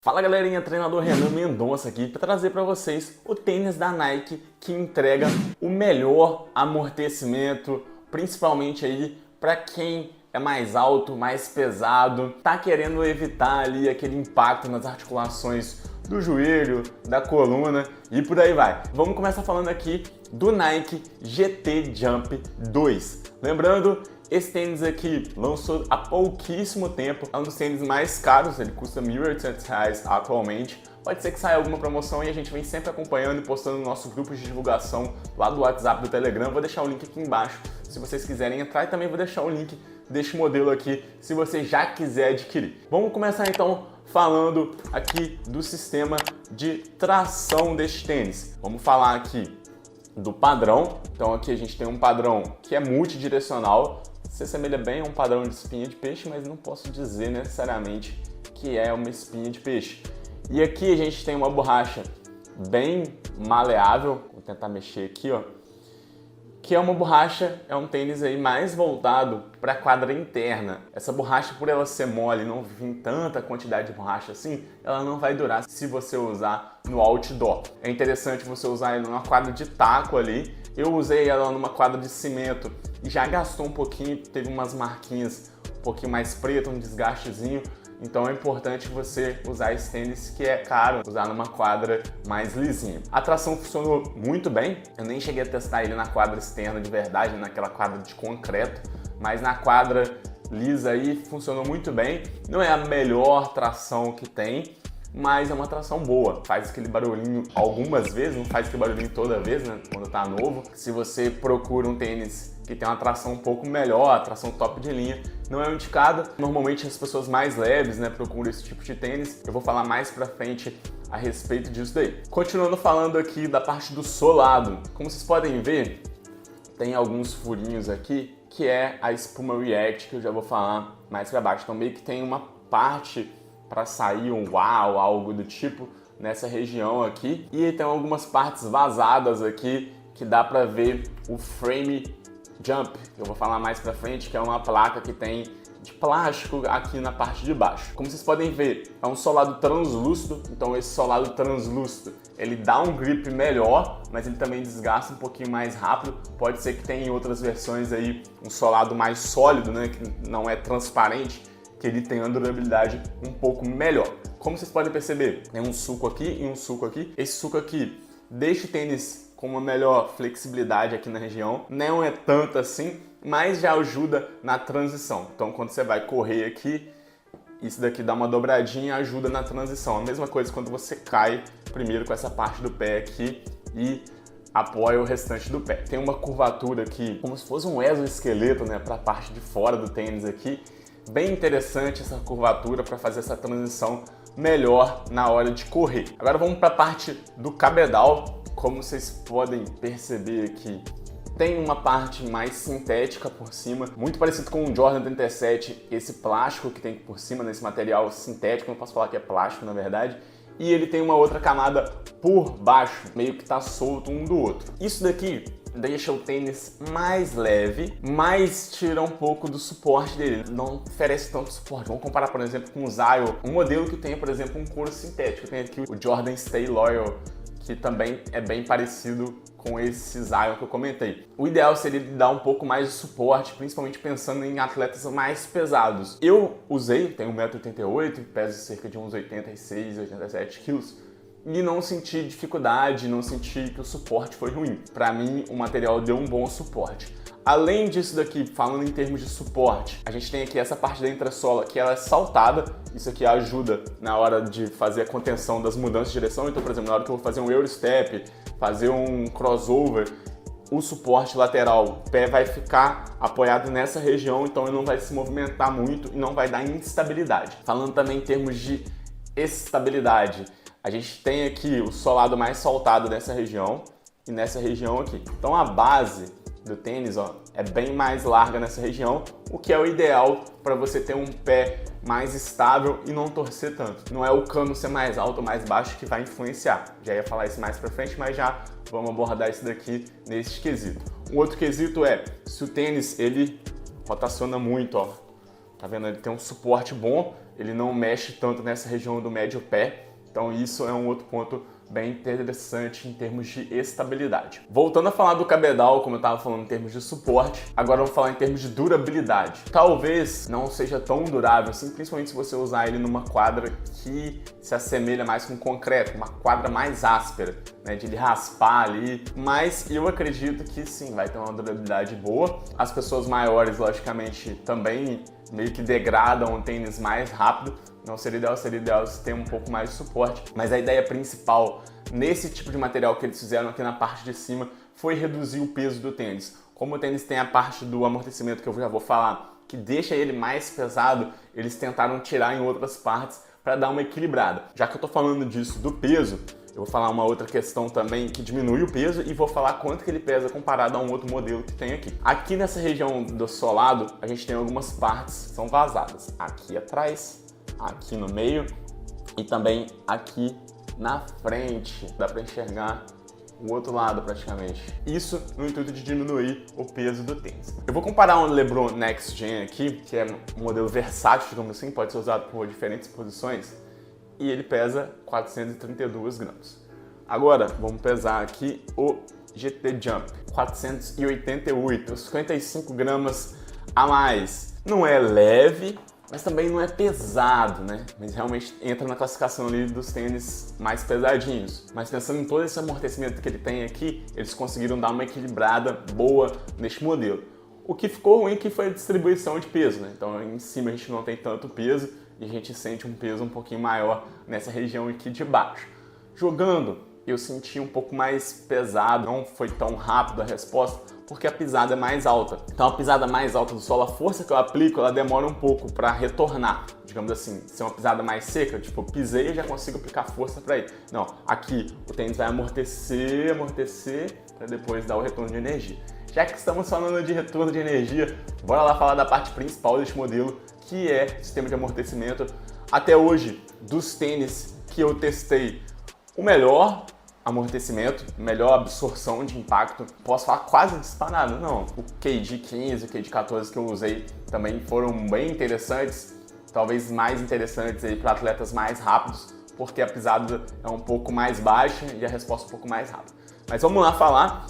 Fala galerinha, treinador Renan Mendonça aqui para trazer para vocês o tênis da Nike que entrega o melhor amortecimento, principalmente aí para quem é mais alto, mais pesado, tá querendo evitar ali aquele impacto nas articulações do joelho, da coluna e por aí vai. Vamos começar falando aqui do Nike GT Jump 2. Lembrando, esse tênis aqui lançou há pouquíssimo tempo, é um dos tênis mais caros, ele custa R$ 1.800 atualmente. Pode ser que saia alguma promoção e a gente vem sempre acompanhando e postando no nosso grupo de divulgação lá do WhatsApp, do Telegram. Vou deixar o link aqui embaixo se vocês quiserem entrar e também vou deixar o link deste modelo aqui se você já quiser adquirir. Vamos começar então falando aqui do sistema de tração deste tênis. Vamos falar aqui do padrão. Então aqui a gente tem um padrão que é multidirecional. Se assemelha bem a um padrão de espinha de peixe, mas não posso dizer necessariamente que é uma espinha de peixe. E aqui a gente tem uma borracha bem maleável, vou tentar mexer aqui, ó, que é uma borracha, é um tênis aí mais voltado para a quadra interna. Essa borracha, por ela ser mole e não vir tanta quantidade de borracha assim, ela não vai durar se você usar no outdoor. É interessante você usar ela numa quadra de taco ali. Eu usei ela numa quadra de cimento e já gastou um pouquinho, teve umas marquinhas um pouquinho mais pretas, um desgastezinho. Então é importante você usar esse tênis que é caro, usar numa quadra mais lisinha. A tração funcionou muito bem, eu nem cheguei a testar ele na quadra externa de verdade, naquela quadra de concreto, mas na quadra lisa aí funcionou muito bem. Não é a melhor tração que tem, mas é uma tração boa. Faz aquele barulhinho algumas vezes, não faz aquele barulhinho toda vez, né, quando tá novo. Se você procura um tênis que tem uma tração um pouco melhor, a tração top de linha, não é indicada. Normalmente as pessoas mais leves, né, procuram esse tipo de tênis. Eu vou falar mais pra frente a respeito disso daí. Continuando falando aqui da parte do solado. Como vocês podem ver, tem alguns furinhos aqui, que é a espuma React, que eu já vou falar mais pra baixo. Então meio que tem uma parte para sair um uau, algo do tipo, nessa região aqui. E tem algumas partes vazadas aqui, que dá pra ver o frame Jump, que eu vou falar mais pra frente, que é uma placa que tem de plástico aqui na parte de baixo. Como vocês podem ver, é um solado translúcido, então esse solado translúcido, ele dá um grip melhor, mas ele também desgasta um pouquinho mais rápido. Pode ser que tenha em outras versões aí um solado mais sólido, né, que não é transparente, que ele tem uma durabilidade um pouco melhor. Como vocês podem perceber, tem um suco aqui e um suco aqui. Esse suco aqui deixa o tênis com uma melhor flexibilidade aqui na região. Não é tanto assim, mas já ajuda na transição. Então quando você vai correr aqui, isso daqui dá uma dobradinha e ajuda na transição. A mesma coisa quando você cai primeiro com essa parte do pé aqui e apoia o restante do pé. Tem uma curvatura aqui, como se fosse um exoesqueleto, né, para a parte de fora do tênis aqui. Bem interessante essa curvatura para fazer essa transição melhor na hora de correr. Agora vamos para a parte do cabedal. Como vocês podem perceber aqui, tem uma parte mais sintética por cima, muito parecido com o Jordan 37, esse plástico que tem por cima, nesse material sintético, não posso falar que é plástico na verdade, e ele tem uma outra camada por baixo, meio que tá solto um do outro. Isso daqui deixa o tênis mais leve, mas tira um pouco do suporte dele, não oferece tanto suporte. Vamos comparar, por exemplo, com o Zion, um modelo que tem, por exemplo, um couro sintético. Tem aqui o Jordan Stay Loyal, que também é bem parecido com esse Zion que eu comentei. O ideal seria dar um pouco mais de suporte, principalmente pensando em atletas mais pesados. Eu usei, tenho 1,88 m, peso cerca de uns 86, 87 quilos, e não senti dificuldade, não senti que o suporte foi ruim. Para mim, o material deu um bom suporte. Além disso daqui, falando em termos de suporte, a gente tem aqui essa parte da entressola que ela é saltada. Isso aqui ajuda na hora de fazer a contenção das mudanças de direção. Então, por exemplo, na hora que eu vou fazer um Eurostep, fazer um crossover, o suporte lateral, o pé vai ficar apoiado nessa região, então ele não vai se movimentar muito e não vai dar instabilidade. Falando também em termos de estabilidade, a gente tem aqui o solado mais saltado nessa região e nessa região aqui. Então a base do tênis, ó, é bem mais larga nessa região, o que é o ideal para você ter um pé mais estável e não torcer tanto. Não é o cano ser mais alto ou mais baixo que vai influenciar. Já ia falar isso mais para frente, mas já vamos abordar isso daqui nesse quesito. Um outro quesito é, se o tênis ele rotaciona muito, ó, tá vendo? Ele tem um suporte bom, ele não mexe tanto nessa região do médio pé, então isso é um outro ponto bem interessante em termos de estabilidade. Voltando a falar do cabedal, como eu estava falando em termos de suporte, agora vamos falar em termos de durabilidade. Talvez não seja tão durável assim, principalmente se você usar ele numa quadra que se assemelha mais com concreto, uma quadra mais áspera, né, de ele raspar ali, mas eu acredito que sim, vai ter uma durabilidade boa. As pessoas maiores, logicamente, também meio que degradam o tênis mais rápido. Não seria ideal se ter um pouco mais de suporte, mas a ideia principal nesse tipo de material que eles fizeram aqui na parte de cima foi reduzir o peso do tênis. Como o tênis tem a parte do amortecimento que eu já vou falar, que deixa ele mais pesado, eles tentaram tirar em outras partes para dar uma equilibrada. Já que eu estou falando disso do peso, eu vou falar uma outra questão também que diminui o peso e vou falar quanto que ele pesa comparado a um outro modelo que tem aqui. Aqui nessa região do solado, a gente tem algumas partes que são vazadas. Aqui atrás, aqui no meio e também aqui na frente. Dá para enxergar o outro lado praticamente. Isso no intuito de diminuir o peso do tênis. Eu vou comparar um LeBron Next Gen aqui, que é um modelo versátil, digamos assim, pode ser usado por diferentes posições, e ele pesa 432 gramas. Agora, vamos pesar aqui o GT Jump, 488, 55 gramas a mais. Não é leve, mas também não é pesado, né? Mas realmente entra na classificação ali dos tênis mais pesadinhos. Mas pensando em todo esse amortecimento que ele tem aqui, eles conseguiram dar uma equilibrada boa neste modelo. O que ficou ruim que foi a distribuição de peso, né? Então em cima a gente não tem tanto peso e a gente sente um peso um pouquinho maior nessa região aqui de baixo. Jogando, eu senti um pouco mais pesado, não foi tão rápido a resposta, porque a pisada é mais alta. Então a pisada mais alta do solo, a força que eu aplico, ela demora um pouco para retornar. Digamos assim, se é uma pisada mais seca, tipo, pisei e já consigo aplicar força para ele. Não, aqui o tênis vai amortecer, para depois dar o retorno de energia. Já que estamos falando de retorno de energia, bora lá falar da parte principal deste modelo, que é o sistema de amortecimento. Até hoje, dos tênis que eu testei, o melhor amortecimento, melhor absorção de impacto, posso falar quase disparado, não. O KD15, o KD14 que eu usei também foram bem interessantes, talvez mais interessantes aí para atletas mais rápidos, porque a pisada é um pouco mais baixa e a resposta um pouco mais rápida. Mas vamos lá falar.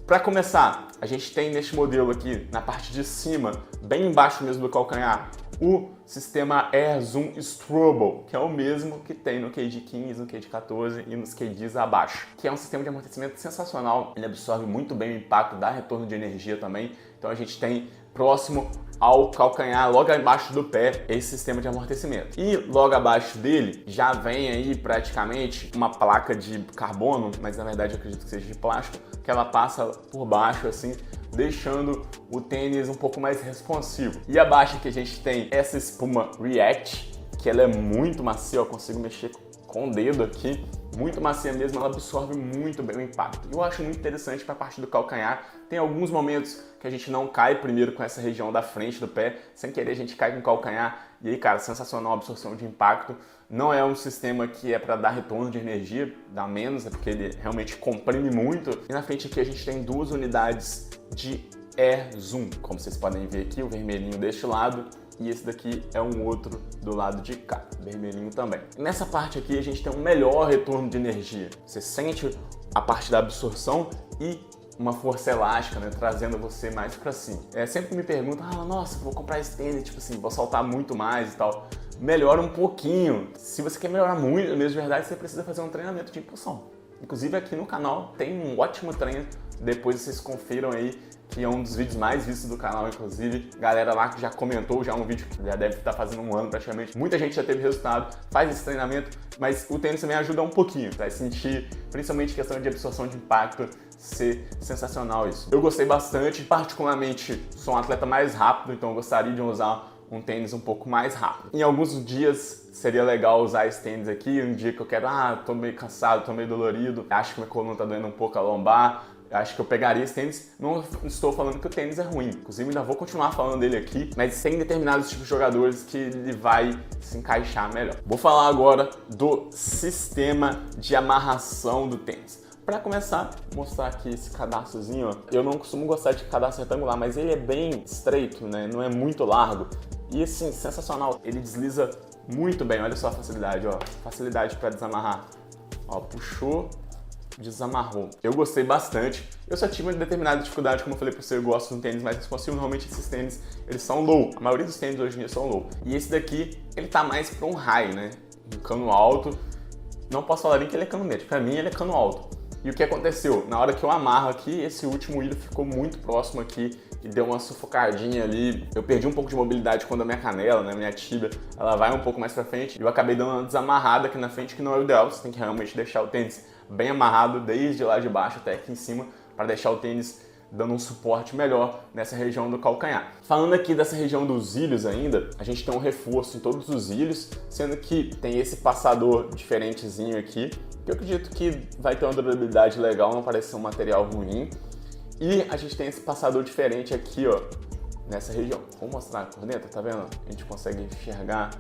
Para começar, a gente tem neste modelo aqui, na parte de cima, bem embaixo mesmo do calcanhar, o sistema Air Zoom Strobel, que é o mesmo que tem no KD15, no KD14 e nos KDs abaixo, que é um sistema de amortecimento sensacional. Ele absorve muito bem o impacto, dá retorno de energia também. Então a gente tem próximo ao calcanhar, logo abaixo do pé, esse sistema de amortecimento. E logo abaixo dele já vem aí praticamente uma placa de carbono, mas na verdade eu acredito que seja de plástico, que ela passa por baixo assim, deixando o tênis um pouco mais responsivo. E abaixo que a gente tem essa espuma React, que ela é muito macia, eu consigo mexer com o dedo aqui, muito macia mesmo, ela absorve muito bem o impacto. Eu acho muito interessante para a parte do calcanhar. Tem alguns momentos que a gente não cai primeiro com essa região da frente do pé, sem querer a gente cai com o calcanhar, e aí, cara, sensacional a absorção de impacto. Não é um sistema que é para dar retorno de energia, dá menos, é porque ele realmente comprime muito. E na frente aqui a gente tem duas unidades de Air Zoom, como vocês podem ver aqui, o vermelhinho deste lado e esse daqui é um outro do lado de cá, vermelhinho também. Nessa parte aqui a gente tem um melhor retorno de energia. Você sente a parte da absorção e uma força elástica, né, trazendo você mais pra cima. Sempre me perguntam, nossa, vou comprar esse tênis, tipo assim, vou saltar muito mais e tal. Melhora um pouquinho. Se você quer melhorar muito, mesmo de verdade, você precisa fazer um treinamento de impulsão. Inclusive aqui no canal tem um ótimo treino, depois vocês confiram aí, que é um dos vídeos mais vistos do canal, inclusive. Galera lá que já comentou, já um vídeo que já deve estar fazendo um ano praticamente. Muita gente já teve resultado, faz esse treinamento, mas o tênis também ajuda um pouquinho, vai sentir, principalmente questão de absorção de impacto, ser sensacional isso. Eu gostei bastante, particularmente sou um atleta mais rápido, então eu gostaria de usar um tênis um pouco mais rápido. Em alguns dias seria legal usar esse tênis aqui, um dia que eu quero, tô meio cansado, tô meio dolorido, acho que minha coluna tá doendo um pouco a lombar, acho que eu pegaria esse tênis. Não estou falando que o tênis é ruim, inclusive ainda vou continuar falando dele aqui, mas tem determinados tipos de jogadores que ele vai se encaixar melhor. Vou falar agora do sistema de amarração do tênis. Para começar, vou mostrar aqui esse cadastrozinho, ó. Eu não costumo gostar de cadastro retangular, mas ele é bem estreito, né? Não é muito largo. E assim, sensacional. Ele desliza muito bem, olha só a facilidade, ó. Facilidade para desamarrar. Ó, puxou, desamarrou. Eu gostei bastante. Eu só tive uma determinada dificuldade, como eu falei pra você, eu gosto de um tênis mais responsivo. Normalmente esses tênis, eles são low. A maioria dos tênis hoje em dia são low. E esse daqui, ele tá mais pra um high, né? Um cano alto. Não posso falar nem que ele é cano médio. Pra mim, ele é cano alto. E o que aconteceu? Na hora que eu amarro aqui, esse último hilo ficou muito próximo aqui e deu uma sufocadinha ali. Eu perdi um pouco de mobilidade quando a minha canela, né, minha tibia, ela vai um pouco mais pra frente. E eu acabei dando uma desamarrada aqui na frente, que não é o ideal. Você tem que realmente deixar o tênis bem amarrado, desde lá de baixo até aqui em cima, para deixar o tênis dando um suporte melhor nessa região do calcanhar. Falando aqui dessa região dos ilhos ainda, a gente tem um reforço em todos os ilhos, sendo que tem esse passador diferentezinho aqui, que eu acredito que vai ter uma durabilidade legal, não parece ser um material ruim. E a gente tem esse passador diferente aqui, ó, nessa região. Vou mostrar a corneta, tá vendo? A gente consegue enxergar,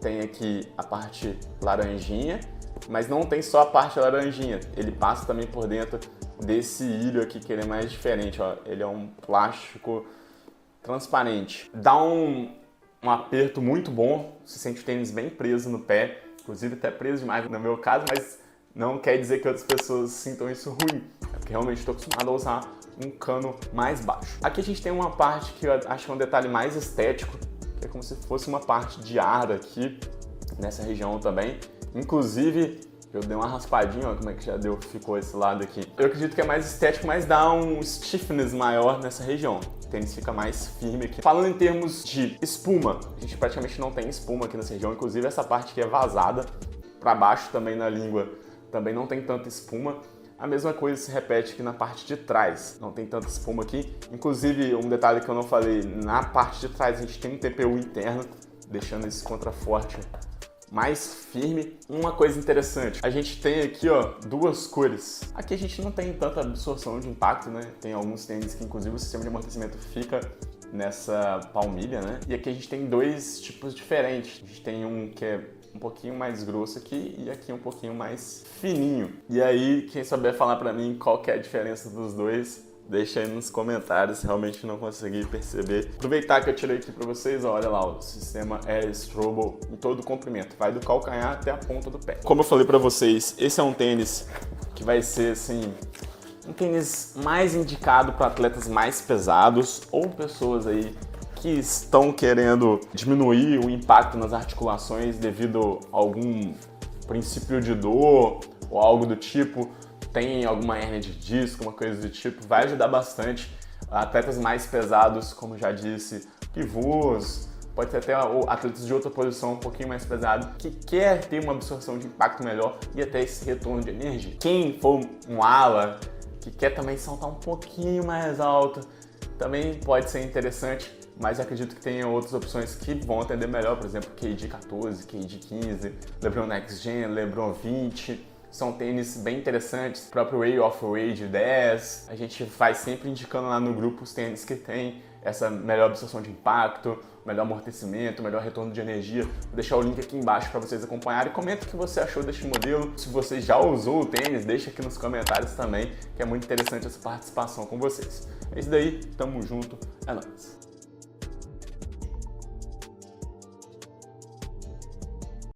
tem aqui a parte laranjinha, mas não tem só a parte laranjinha, ele passa também por dentro desse ilho aqui, que ele é mais diferente, ó. Ele é um plástico transparente. Dá um aperto muito bom, você sente o tênis bem preso no pé, inclusive até preso demais no meu caso, mas não quer dizer que outras pessoas sintam isso ruim, é porque realmente estou acostumado a usar um cano mais baixo. Aqui a gente tem uma parte que eu acho que é um detalhe mais estético, que é como se fosse uma parte de ar aqui, nessa região também. Inclusive, eu dei uma raspadinha, ó, como é que já ficou esse lado aqui. Eu acredito que é mais estético, mas dá um stiffness maior nessa região. O tênis fica mais firme aqui. Falando em termos de espuma, a gente praticamente não tem espuma aqui nessa região, inclusive essa parte que é vazada, para baixo também na língua, também não tem tanta espuma. A mesma coisa se repete aqui na parte de trás, não tem tanta espuma aqui. Inclusive, um detalhe que eu não falei, na parte de trás a gente tem um TPU interno, deixando esse contraforte mais firme. Uma coisa interessante, a gente tem aqui, ó, duas cores. Aqui a gente não tem tanta absorção de impacto, né? Tem alguns tênis que inclusive o sistema de amortecimento fica nessa palmilha, né? E aqui a gente tem dois tipos diferentes. A gente tem um que é um pouquinho mais grosso aqui e aqui um pouquinho mais fininho. E aí, quem souber falar pra mim qual que é a diferença dos dois, deixa aí nos comentários, realmente não consegui perceber. Aproveitar que eu tirei aqui pra vocês, ó, olha lá, o sistema é Strobel em todo o comprimento, vai do calcanhar até a ponta do pé. Como eu falei pra vocês, esse é um tênis que vai ser, assim, um tênis mais indicado para atletas mais pesados ou pessoas aí que estão querendo diminuir o impacto nas articulações devido a algum princípio de dor ou algo do tipo. Tem alguma hérnia de disco, uma coisa do tipo, vai ajudar bastante. Atletas mais pesados, como já disse, pivôs, pode ter até atletas de outra posição um pouquinho mais pesado, que quer ter uma absorção de impacto melhor e até esse retorno de energia. Quem for um ala, que quer também saltar um pouquinho mais alto, também pode ser interessante, mas acredito que tenha outras opções que vão atender melhor, por exemplo, KD 14, KD 15, LeBron Next Gen, LeBron 20, são tênis bem interessantes, o próprio Way of Rage 10, a gente vai sempre indicando lá no grupo os tênis que tem essa melhor absorção de impacto, melhor amortecimento, melhor retorno de energia. Vou deixar o link aqui embaixo para vocês acompanharem. Comenta o que você achou deste modelo. Se você já usou o tênis, deixa aqui nos comentários também, que é muito interessante essa participação com vocês. É isso daí, tamo junto, é nóis!